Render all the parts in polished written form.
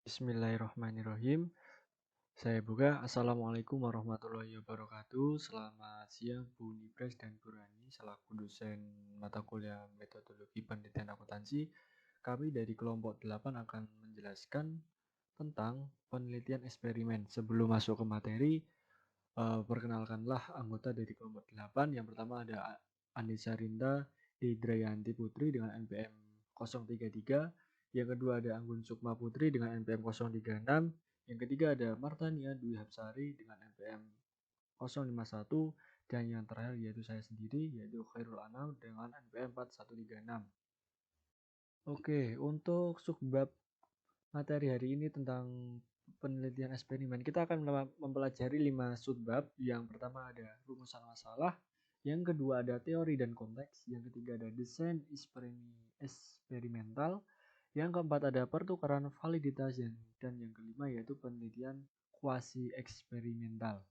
Bismillahirrahmanirrahim. Saya buka. Assalamualaikum warahmatullahi wabarakatuh. Selamat siang Bu Nipres dan Bu Rani selaku dosen mata kuliah metodologi penelitian akuntansi. Kami dari kelompok 8 akan menjelaskan tentang penelitian eksperimen. Sebelum masuk ke materi, perkenalkanlah anggota dari kelompok 8. Yang pertama ada Anissa Rinda Hidrayanti Putri dengan NPM 033. Yang kedua ada Anggun Sukma Putri dengan NPM 036. Yang ketiga ada Martania Dwi Hapsari dengan NPM 051. Dan yang terakhir yaitu saya sendiri, yaitu Khairul Anam dengan NPM 4136. Oke, untuk subbab materi hari ini tentang penelitian eksperimen, kita akan mempelajari 5 subbab. Yang pertama ada rumusan masalah, yang kedua ada teori dan konteks, yang ketiga ada desain eksperimental, yang keempat ada pertukaran validitas, dan yang kelima yaitu penelitian kuasi eksperimental.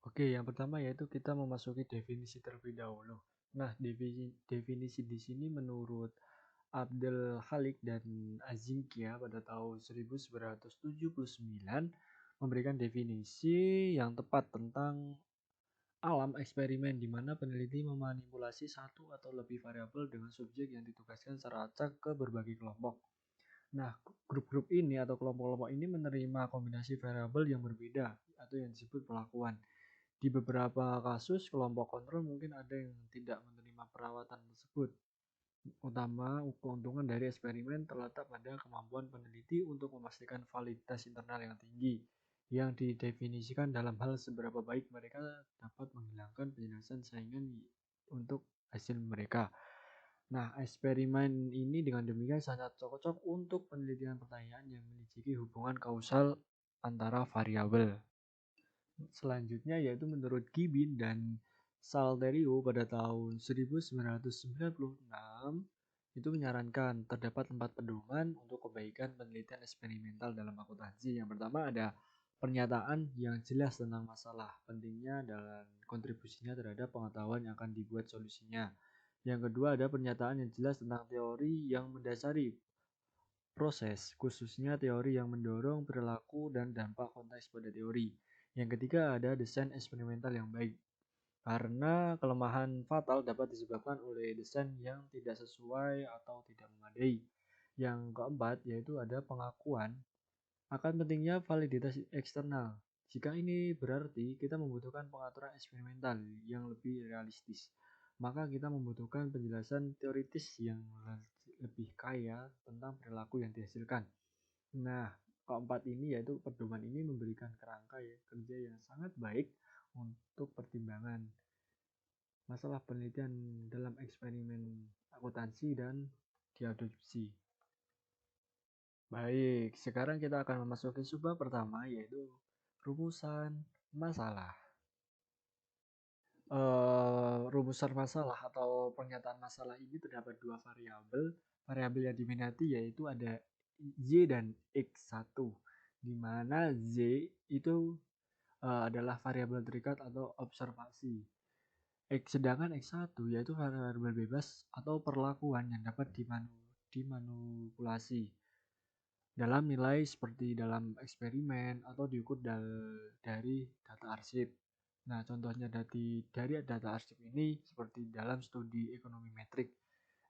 Oke, yang pertama yaitu kita memasuki definisi terlebih dahulu. Nah, definisi di sini menurut Abdul Khalik dan Azinkia pada tahun 1979 memberikan definisi yang tepat tentang alam eksperimen, di mana peneliti memanipulasi satu atau lebih variabel dengan subjek yang ditugaskan secara acak ke berbagai kelompok. Nah, grup-grup ini atau kelompok-kelompok ini menerima kombinasi variabel yang berbeda atau yang disebut pelakuan. Di beberapa kasus, kelompok kontrol mungkin ada yang tidak menerima perawatan tersebut. Utama keuntungan dari eksperimen terletak pada kemampuan peneliti untuk memastikan validitas internal yang tinggi, yang didefinisikan dalam hal seberapa baik mereka dapat menghilangkan penjelasan saingan untuk hasil mereka. Nah, eksperimen ini dengan demikian sangat cocok untuk penelitian pertanyaan yang memiliki hubungan kausal antara variabel. Selanjutnya yaitu menurut Gibbon dan Salterio pada tahun 1996 itu menyarankan terdapat 4 pedoman untuk kebaikan penelitian eksperimental dalam akuntansi. Yang pertama ada pernyataan yang jelas tentang masalah, pentingnya dan kontribusinya terhadap pengetahuan yang akan dibuat solusinya. Yang kedua ada pernyataan yang jelas tentang teori yang mendasari proses, khususnya teori yang mendorong perilaku dan dampak konteks pada teori. Yang ketiga ada desain eksperimental yang baik, karena kelemahan fatal dapat disebabkan oleh desain yang tidak sesuai atau tidak memadai. Yang keempat yaitu ada pengakuan akan pentingnya validitas eksternal. Jika ini berarti kita membutuhkan pengaturan eksperimental yang lebih realistis, maka kita membutuhkan penjelasan teoritis yang lebih kaya tentang perilaku yang dihasilkan. Nah, keempat ini yaitu pedoman ini memberikan kerangka kerja yang sangat baik untuk pertimbangan masalah penelitian dalam eksperimen akuntansi dan diadopsi. Baik, sekarang kita akan memasuki subbab pertama yaitu rumusan masalah. Rumusan masalah atau pernyataan masalah ini terdapat dua variabel. Variabel yang diminati yaitu ada Y dan X1, di mana Z itu adalah variabel terikat atau observasi. Sedangkan X1 yaitu variabel bebas atau perlakuan yang dapat dimanipulasi dalam nilai seperti dalam eksperimen atau diukur dari data arsip. Nah, contohnya dari data arsip ini seperti dalam studi ekonometrik.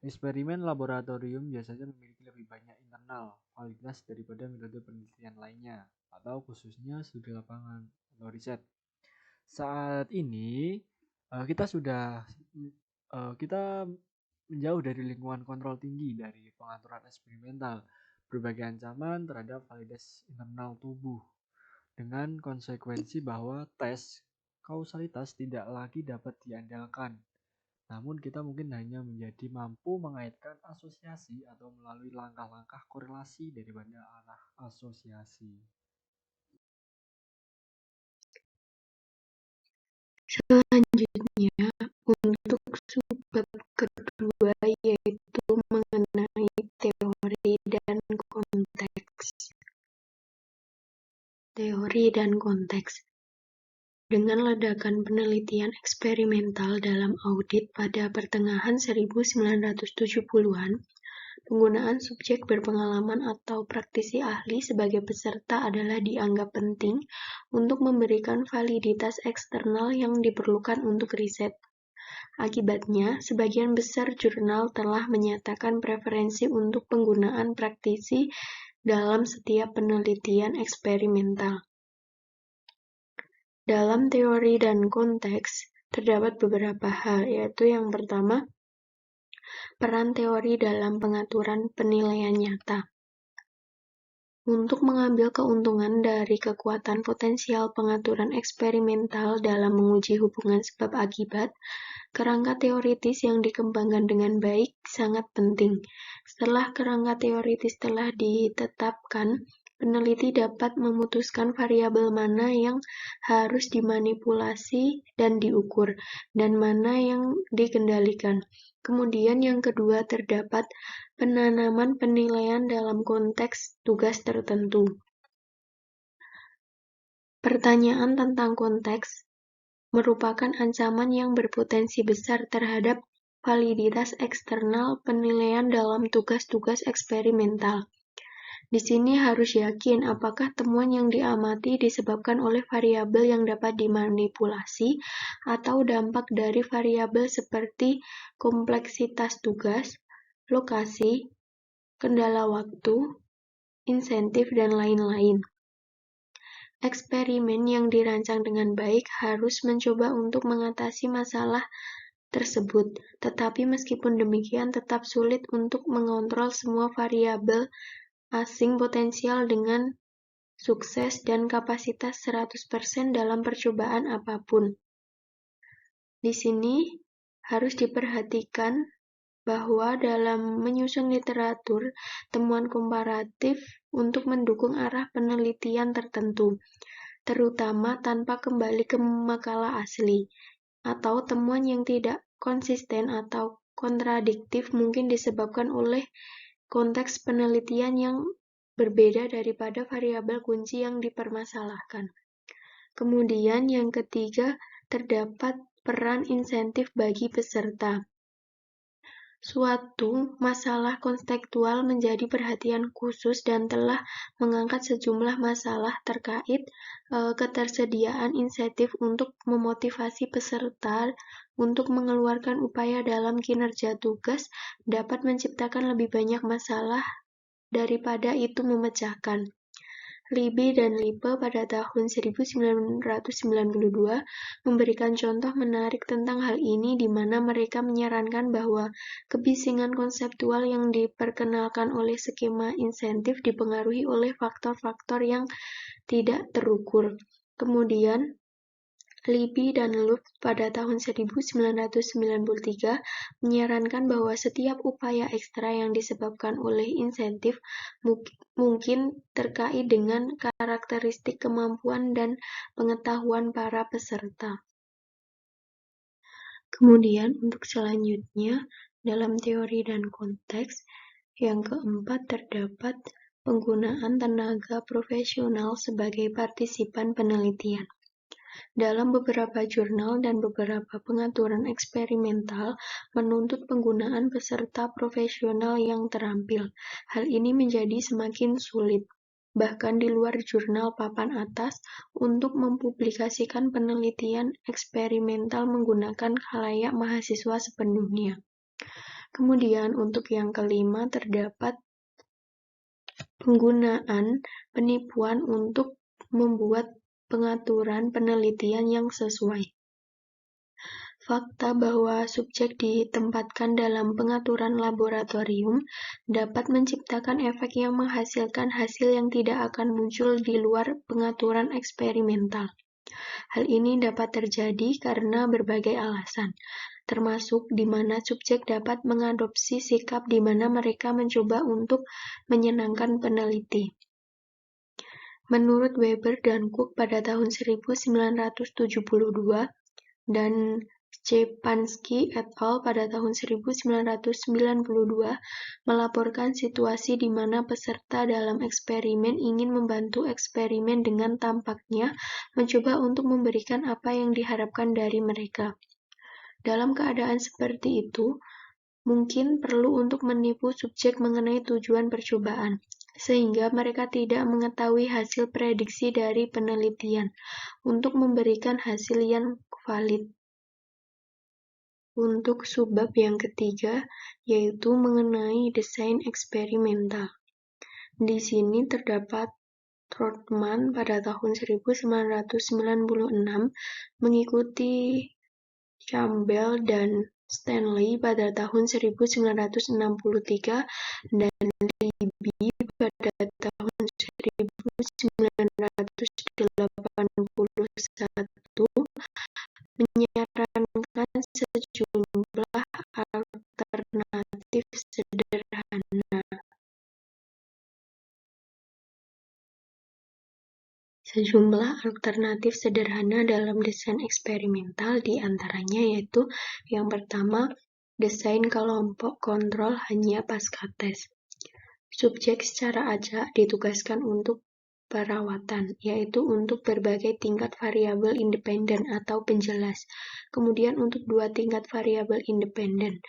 Eksperimen laboratorium biasanya memiliki lebih banyak internal validitas daripada metode penelitian lainnya, atau khususnya studi lapangan atau riset. Saat ini kita menjauh dari lingkungan kontrol tinggi dari pengaturan eksperimental, berbagai ancaman terhadap validitas internal tubuh, dengan konsekuensi bahwa tes kausalitas tidak lagi dapat diandalkan. Namun kita mungkin hanya menjadi mampu mengaitkan asosiasi atau melalui langkah-langkah korelasi daripada arah asosiasi. Selanjutnya, untuk subbab kedua yaitu mengenai teori dan konteks. Teori dan konteks. Dengan ledakan penelitian eksperimental dalam audit pada pertengahan 1970-an, penggunaan subjek berpengalaman atau praktisi ahli sebagai peserta adalah dianggap penting untuk memberikan validitas eksternal yang diperlukan untuk riset. Akibatnya, sebagian besar jurnal telah menyatakan preferensi untuk penggunaan praktisi dalam setiap penelitian eksperimental. Dalam teori dan konteks, terdapat beberapa hal, yaitu yang pertama, peran teori dalam pengaturan penilaian nyata. Untuk mengambil keuntungan dari kekuatan potensial pengaturan eksperimental dalam menguji hubungan sebab akibat, kerangka teoritis yang dikembangkan dengan baik sangat penting. Setelah kerangka teoritis telah ditetapkan, peneliti dapat memutuskan variabel mana yang harus dimanipulasi dan diukur, dan mana yang dikendalikan. Kemudian yang kedua, terdapat penanaman penilaian dalam konteks tugas tertentu. Pertanyaan tentang konteks merupakan ancaman yang berpotensi besar terhadap validitas eksternal penilaian dalam tugas-tugas eksperimental. Di sini harus yakin apakah temuan yang diamati disebabkan oleh variabel yang dapat dimanipulasi atau dampak dari variabel seperti kompleksitas tugas, lokasi, kendala waktu, insentif, dan lain-lain. Eksperimen yang dirancang dengan baik harus mencoba untuk mengatasi masalah tersebut, tetapi meskipun demikian tetap sulit untuk mengontrol semua variabel asing potensial dengan sukses dan kapasitas 100% dalam percobaan apapun. Di sini harus diperhatikan bahwa dalam menyusun literatur, temuan komparatif untuk mendukung arah penelitian tertentu, terutama tanpa kembali ke makalah asli, atau temuan yang tidak konsisten atau kontradiktif mungkin disebabkan oleh konteks penelitian yang berbeda daripada variabel kunci yang dipermasalahkan. Kemudian yang ketiga, terdapat peran insentif bagi peserta. Suatu masalah konseptual menjadi perhatian khusus dan telah mengangkat sejumlah masalah terkait ketersediaan insentif untuk memotivasi peserta untuk mengeluarkan upaya dalam kinerja tugas dapat menciptakan lebih banyak masalah daripada itu memecahkan. Libby dan Lippe pada tahun 1992 memberikan contoh menarik tentang hal ini di mana mereka menyarankan bahwa kebisingan konseptual yang diperkenalkan oleh skema insentif dipengaruhi oleh faktor-faktor yang tidak terukur. Kemudian, Libby dan Luft pada tahun 1993 menyarankan bahwa setiap upaya ekstra yang disebabkan oleh insentif mungkin terkait dengan karakteristik kemampuan dan pengetahuan para peserta. Kemudian untuk selanjutnya, dalam teori dan konteks, yang keempat terdapat penggunaan tenaga profesional sebagai partisipan penelitian. Dalam beberapa jurnal dan beberapa pengaturan eksperimental menuntut penggunaan peserta profesional yang terampil. Hal ini menjadi semakin sulit, bahkan di luar jurnal papan atas, untuk mempublikasikan penelitian eksperimental menggunakan khalayak mahasiswa sepenuhnya. Kemudian untuk yang kelima terdapat penggunaan penipuan untuk membuat pengaturan penelitian yang sesuai. Fakta bahwa subjek ditempatkan dalam pengaturan laboratorium dapat menciptakan efek yang menghasilkan hasil yang tidak akan muncul di luar pengaturan eksperimental. Hal ini dapat terjadi karena berbagai alasan, termasuk di mana subjek dapat mengadopsi sikap di mana mereka mencoba untuk menyenangkan peneliti. Menurut Weber dan Cook pada tahun 1972 dan Szczepanski et al. Pada tahun 1992 melaporkan situasi di mana peserta dalam eksperimen ingin membantu eksperimen dengan tampaknya mencoba untuk memberikan apa yang diharapkan dari mereka. Dalam keadaan seperti itu, mungkin perlu untuk menipu subjek mengenai tujuan percobaan, sehingga mereka tidak mengetahui hasil prediksi dari penelitian untuk memberikan hasil yang valid. Untuk subbab yang ketiga, yaitu mengenai desain eksperimental. Di sini terdapat Trotman pada tahun 1996 mengikuti Campbell dan Stanley pada tahun 1963 dan Libby pada tahun 1981 menyarankan sejumlah alternatif sederhana. Sejumlah alternatif sederhana dalam desain eksperimental diantaranya yaitu yang pertama, desain kelompok kontrol hanya pasca tes. Subjek secara acak ditugaskan untuk perawatan, yaitu untuk berbagai tingkat variabel independen atau penjelas. Kemudian untuk dua tingkat variabel independen,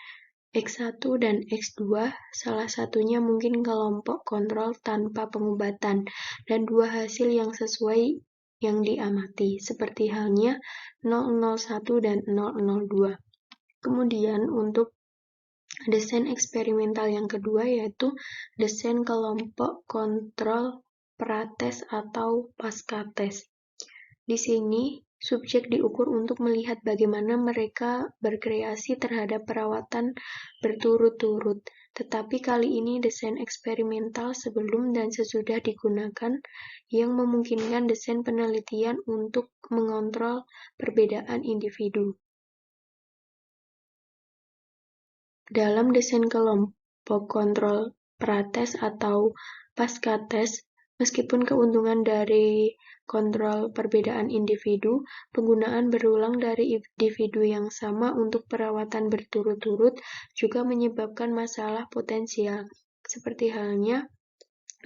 X1 dan X2, salah satunya mungkin kelompok kontrol tanpa pengobatan, dan dua hasil yang sesuai yang diamati, seperti halnya 001 dan 002. Kemudian untuk desain eksperimental yang kedua yaitu desain kelompok kontrol prates atau pasca tes. Di sini, subjek diukur untuk melihat bagaimana mereka berkreasi terhadap perawatan berturut-turut, tetapi kali ini desain eksperimental sebelum dan sesudah digunakan yang memungkinkan desain penelitian untuk mengontrol perbedaan individu. Dalam desain kelompok kontrol prates atau pasca tes, meskipun keuntungan dari kontrol perbedaan individu, penggunaan berulang dari individu yang sama untuk perawatan berturut-turut juga menyebabkan masalah potensial, seperti halnya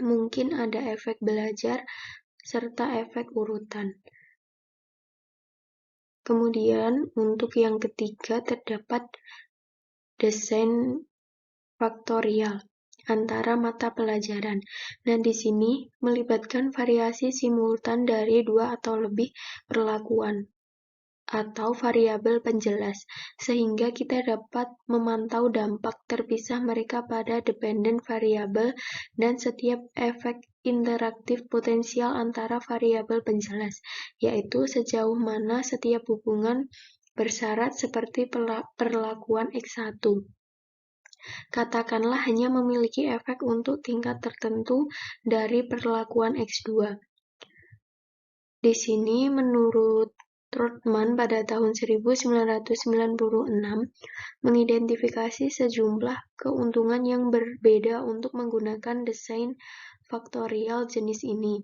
mungkin ada efek belajar serta efek urutan. Kemudian untuk yang ketiga terdapat desain faktorial antara mata pelajaran. Nah, di sini melibatkan variasi simultan dari dua atau lebih perlakuan atau variabel penjelas, sehingga kita dapat memantau dampak terpisah mereka pada dependen variabel dan setiap efek interaktif potensial antara variabel penjelas, yaitu sejauh mana setiap hubungan bersyarat seperti perlakuan X1. Katakanlah hanya memiliki efek untuk tingkat tertentu dari perlakuan X2. Di sini menurut Trotman pada tahun 1996 mengidentifikasi sejumlah keuntungan yang berbeda untuk menggunakan desain faktorial jenis ini,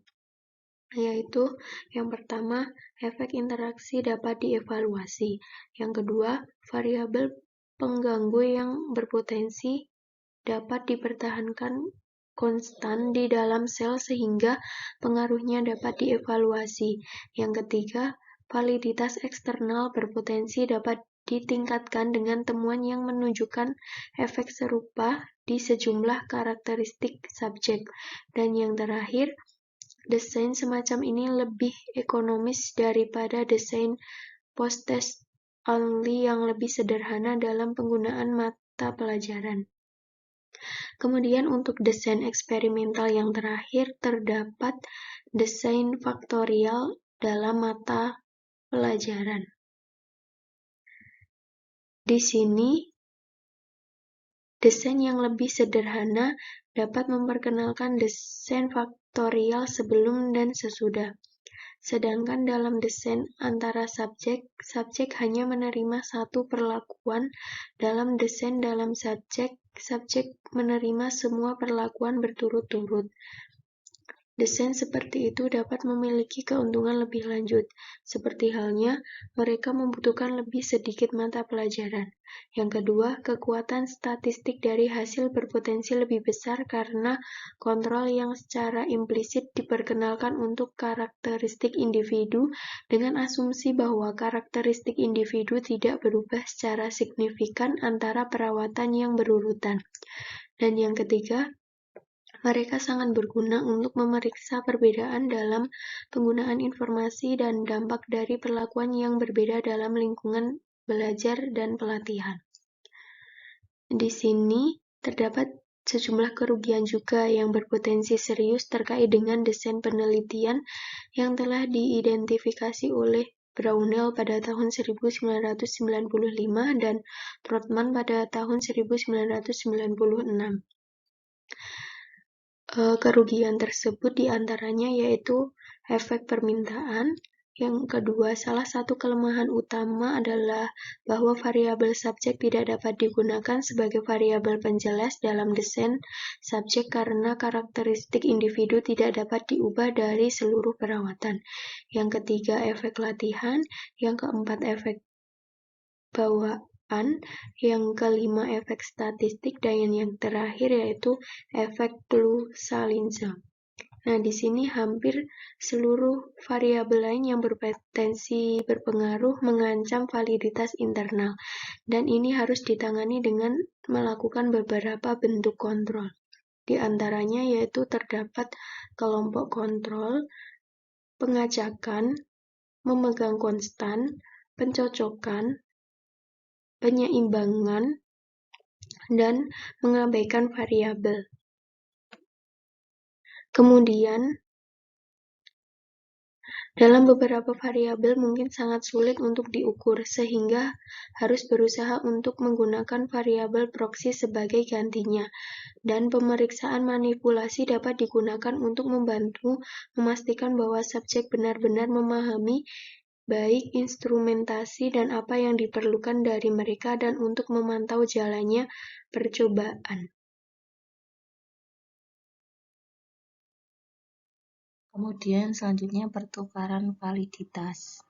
yaitu yang pertama, efek interaksi dapat dievaluasi. Yang kedua, variabel pengganggu yang berpotensi dapat dipertahankan konstan di dalam sel sehingga pengaruhnya dapat dievaluasi. Yang ketiga, validitas eksternal berpotensi dapat ditingkatkan dengan temuan yang menunjukkan efek serupa di sejumlah karakteristik subjek. Dan yang terakhir, desain semacam ini lebih ekonomis daripada desain post-test only yang lebih sederhana dalam penggunaan mata pelajaran. Kemudian untuk desain eksperimental yang terakhir terdapat desain faktorial dalam mata pelajaran. Di sini, desain yang lebih sederhana dapat memperkenalkan desain faktorial sebelum dan sesudah. Sedangkan dalam desain antara subjek, subjek hanya menerima satu perlakuan. Dalam desain dalam subjek, subjek menerima semua perlakuan berturut-turut. Desain seperti itu dapat memiliki keuntungan lebih lanjut, seperti halnya mereka membutuhkan lebih sedikit mata pelajaran. Yang kedua, kekuatan statistik dari hasil berpotensi lebih besar karena kontrol yang secara implisit diperkenalkan untuk karakteristik individu dengan asumsi bahwa karakteristik individu tidak berubah secara signifikan antara perawatan yang berurutan. Dan yang ketiga, mereka sangat berguna untuk memeriksa perbedaan dalam penggunaan informasi dan dampak dari perlakuan yang berbeda dalam lingkungan belajar dan pelatihan. Di sini terdapat sejumlah kerugian juga yang berpotensi serius terkait dengan desain penelitian yang telah diidentifikasi oleh Brownell pada tahun 1995 dan Trotman pada tahun 1996. Kerugian tersebut diantaranya yaitu efek permintaan. Yang kedua, salah satu kelemahan utama adalah bahwa variabel subjek tidak dapat digunakan sebagai variabel penjelas dalam desain subjek karena karakteristik individu tidak dapat diubah dari seluruh perawatan. Yang ketiga, efek latihan. Yang keempat, efek bawaan. Yang kelima, efek statistik. Dan yang terakhir yaitu efek Clue-Salinger. Nah, di sini hampir seluruh variabel lain yang berpotensi berpengaruh mengancam validitas internal, dan ini harus ditangani dengan melakukan beberapa bentuk kontrol. Di antaranya yaitu terdapat kelompok kontrol, pengacakan, memegang konstan, pencocokan, penyeimbangan, dan mengabaikan variabel. Kemudian, dalam beberapa variabel mungkin sangat sulit untuk diukur, sehingga harus berusaha untuk menggunakan variabel proksi sebagai gantinya, dan pemeriksaan manipulasi dapat digunakan untuk membantu memastikan bahwa subjek benar-benar memahami baik instrumentasi dan apa yang diperlukan dari mereka dan untuk memantau jalannya percobaan. Kemudian selanjutnya pertukaran validitas.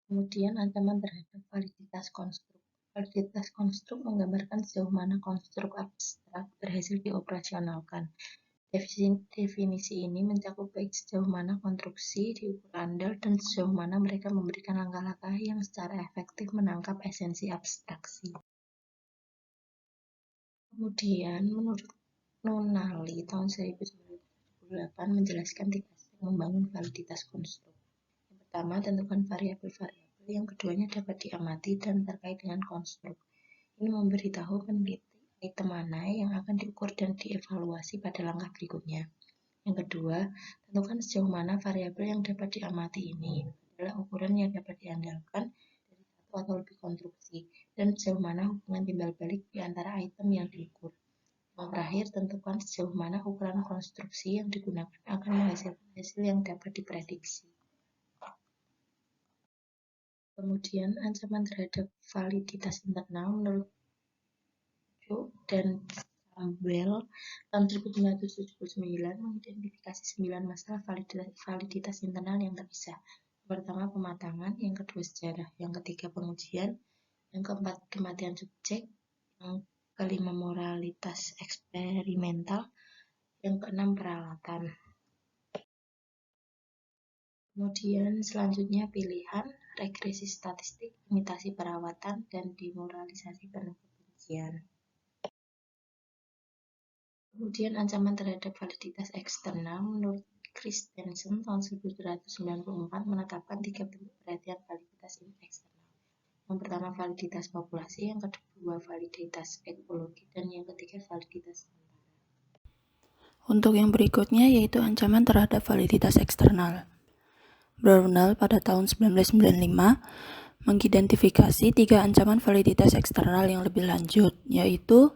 Kemudian ancaman terhadap validitas konstruk. Validitas konstruk menggambarkan sejauh mana konstruk abstrak berhasil dioperasionalkan. Definisi ini mencakup baik sejauh mana konstruksi diukur andal dan sejauh mana mereka memberikan langkah-langkah yang secara efektif menangkap esensi abstraksi. Kemudian menurut Nunnally tahun 1978 menjelaskan 3 aspek membangun validitas konstruk. Yang pertama, tentukan variabel-variabel, yang keduanya dapat diamati dan terkait dengan konstruk. Ini memberitahu peneliti item mana yang akan diukur dan dievaluasi pada langkah berikutnya. Yang kedua, tentukan sejauh mana variabel yang dapat diamati ini adalah ukuran yang dapat diandalkan dari satu atau lebih konstruksi, dan sejauh mana hubungan timbal balik di antara item yang diukur. Yang terakhir, tentukan sejauh mana ukuran konstruksi yang digunakan akan menghasilkan hasil yang dapat diprediksi. Kemudian, ancaman terhadap validitas internal menurut Joe dan Campbell tahun 1979 mengidentifikasi 9 masalah validitas internal yang terpisah. Yang pertama, pematangan. Yang kedua, sejarah. Yang ketiga, pengujian. Yang keempat, kematian subjek. Yang kelima, moralitas eksperimental. Yang keenam, peralatan. Kemudian selanjutnya pilihan, regresi statistik, imitasi perawatan, dan demoralisasi penuh kebencian. Kemudian ancaman terhadap validitas eksternal menurut Christensen tahun 1994 menetapkan 3 bentuk perhatian validitas eksternal. Yang pertama, validitas populasi, yang kedua, validitas ekologi, dan yang ketiga, validitas sementara. Untuk yang berikutnya yaitu ancaman terhadap validitas eksternal. Brownell pada tahun 1995 mengidentifikasi 3 ancaman validitas eksternal yang lebih lanjut, yaitu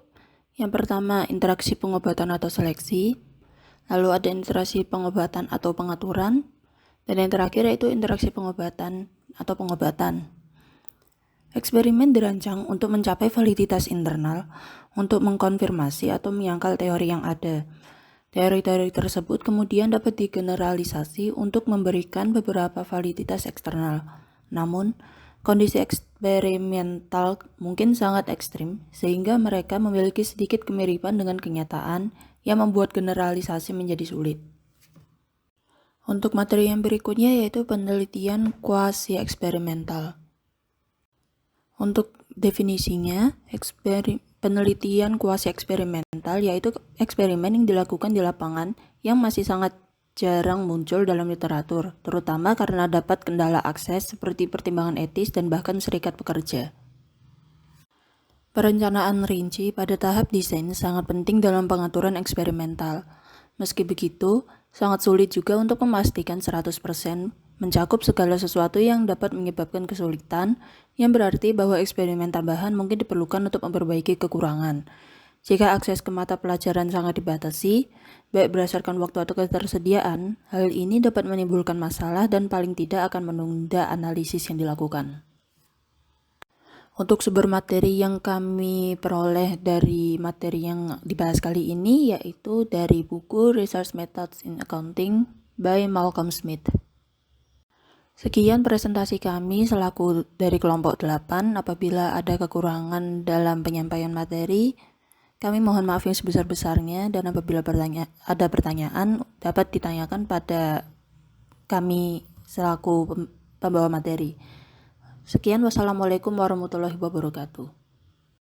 yang pertama, interaksi pengobatan atau seleksi, lalu ada interaksi pengobatan atau pengaturan, dan yang terakhir yaitu interaksi pengobatan atau pengobatan. Eksperimen dirancang untuk mencapai validitas internal untuk mengkonfirmasi atau menyangkal teori yang ada. Teori-teori tersebut kemudian dapat digeneralisasi untuk memberikan beberapa validitas eksternal. Namun, kondisi eksperimental mungkin sangat ekstrim, sehingga mereka memiliki sedikit kemiripan dengan kenyataan yang membuat generalisasi menjadi sulit. Untuk materi yang berikutnya yaitu penelitian kuasi-eksperimental. Untuk definisinya, penelitian kuasi-eksperimental yaitu eksperimen yang dilakukan di lapangan yang masih sangat jarang muncul dalam literatur, terutama karena dapat kendala akses seperti pertimbangan etis dan bahkan serikat pekerja. Perencanaan rinci pada tahap desain sangat penting dalam pengaturan eksperimental. Meski begitu, sangat sulit juga untuk memastikan 100% mencakup segala sesuatu yang dapat menyebabkan kesulitan, yang berarti bahwa eksperimen tambahan mungkin diperlukan untuk memperbaiki kekurangan. Jika akses ke mata pelajaran sangat dibatasi, baik berdasarkan waktu atau ketersediaan, hal ini dapat menimbulkan masalah dan paling tidak akan menunda analisis yang dilakukan. Untuk sumber materi yang kami peroleh dari materi yang dibahas kali ini yaitu dari buku Research Methods in Accounting by Malcolm Smith. Sekian presentasi kami selaku dari kelompok 8. Apabila ada kekurangan dalam penyampaian materi, kami mohon maaf yang sebesar-besarnya, dan apabila ada pertanyaan dapat ditanyakan pada kami selaku pembawa materi. Sekian, wassalamualaikum warahmatullahi wabarakatuh.